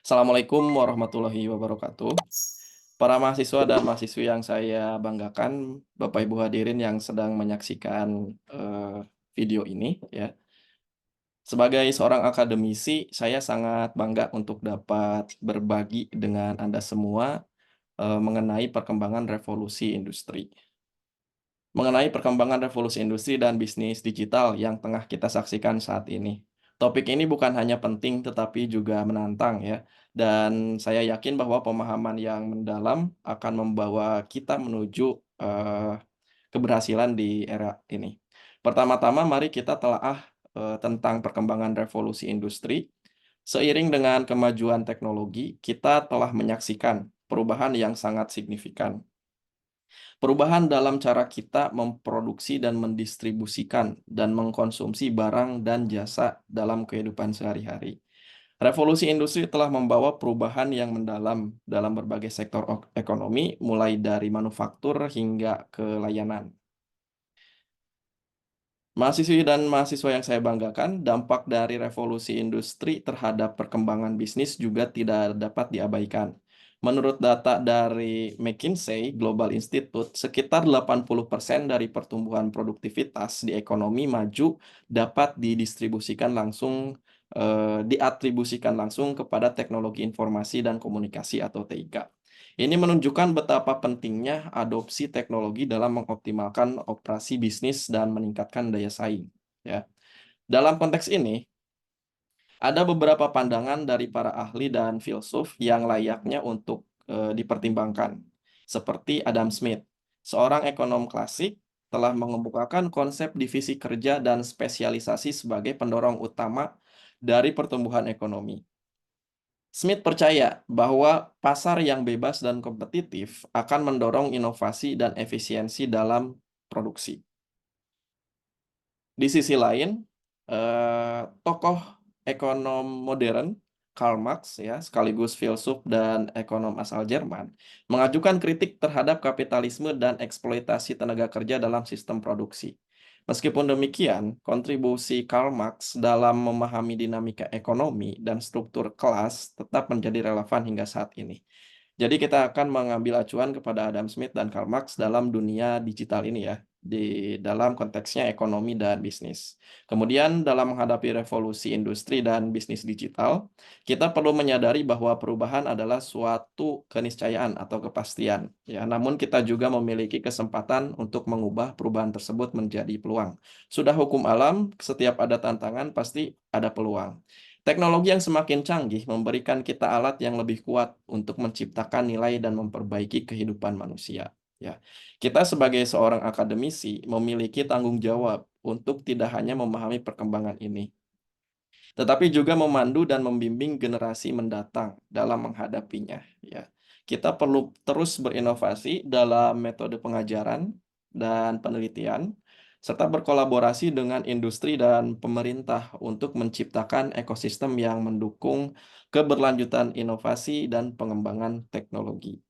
Assalamualaikum warahmatullahi wabarakatuh. Para mahasiswa dan mahasiswi yang saya banggakan, Bapak Ibu hadirin yang sedang menyaksikan video ini ya. Sebagai seorang akademisi, saya sangat bangga untuk dapat berbagi dengan Anda semua mengenai perkembangan revolusi industri. Mengenai perkembangan revolusi industri dan bisnis digital yang tengah kita saksikan saat ini. Topik ini bukan hanya penting tetapi juga menantang ya. Dan saya yakin bahwa pemahaman yang mendalam akan membawa kita menuju keberhasilan di era ini. Pertama-tama mari kita telaah tentang perkembangan revolusi industri. Seiring dengan kemajuan teknologi, kita telah menyaksikan perubahan yang sangat signifikan. Perubahan dalam cara kita memproduksi dan mendistribusikan dan mengkonsumsi barang dan jasa dalam kehidupan sehari-hari. Revolusi industri telah membawa perubahan yang mendalam dalam berbagai sektor ekonomi, mulai dari manufaktur hingga ke layanan. Mahasiswi dan mahasiswa yang saya banggakan, dampak dari revolusi industri terhadap perkembangan bisnis juga tidak dapat diabaikan. Menurut data dari McKinsey Global Institute, sekitar 80% dari pertumbuhan produktivitas di ekonomi maju dapat diatribusikan langsung kepada teknologi informasi dan komunikasi atau TIK. Ini menunjukkan betapa pentingnya adopsi teknologi dalam mengoptimalkan operasi bisnis dan meningkatkan daya saing, ya. Dalam konteks ini, ada beberapa pandangan dari para ahli dan filsuf yang layaknya untuk dipertimbangkan, seperti Adam Smith, seorang ekonom klasik, telah mengemukakan konsep divisi kerja dan spesialisasi sebagai pendorong utama dari pertumbuhan ekonomi. Smith percaya bahwa pasar yang bebas dan kompetitif akan mendorong inovasi dan efisiensi dalam produksi. Di sisi lain, tokoh ekonom modern Karl Marx ya, sekaligus filsuf dan ekonom asal Jerman, mengajukan kritik terhadap kapitalisme dan eksploitasi tenaga kerja dalam sistem produksi. Meskipun demikian, kontribusi Karl Marx dalam memahami dinamika ekonomi dan struktur kelas tetap menjadi relevan hingga saat ini. Jadi kita akan mengambil acuan kepada Adam Smith dan Karl Marx dalam dunia digital ini ya, di dalam konteksnya ekonomi dan bisnis. Kemudian dalam menghadapi revolusi industri dan bisnis digital, kita perlu menyadari bahwa perubahan adalah suatu keniscayaan atau kepastian ya. Namun kita juga memiliki kesempatan untuk mengubah perubahan tersebut menjadi peluang. Sudah hukum alam, setiap ada tantangan pasti ada peluang. Teknologi yang semakin canggih memberikan kita alat yang lebih kuat untuk menciptakan nilai dan memperbaiki kehidupan manusia. Ya, kita sebagai seorang akademisi memiliki tanggung jawab untuk tidak hanya memahami perkembangan ini, tetapi juga memandu dan membimbing generasi mendatang dalam menghadapinya. Ya, kita perlu terus berinovasi dalam metode pengajaran dan penelitian, serta berkolaborasi dengan industri dan pemerintah untuk menciptakan ekosistem yang mendukung keberlanjutan inovasi dan pengembangan teknologi.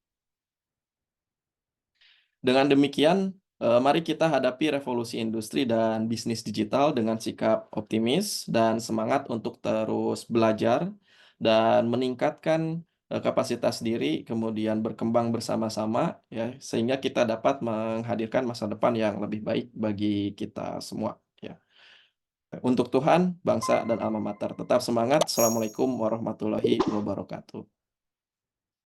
Dengan demikian, mari kita hadapi revolusi industri dan bisnis digital dengan sikap optimis dan semangat untuk terus belajar dan meningkatkan kapasitas diri, kemudian berkembang bersama-sama ya, sehingga kita dapat menghadirkan masa depan yang lebih baik bagi kita semua ya. Untuk Tuhan, bangsa, dan alma mater. Tetap semangat. Assalamualaikum warahmatullahi wabarakatuh.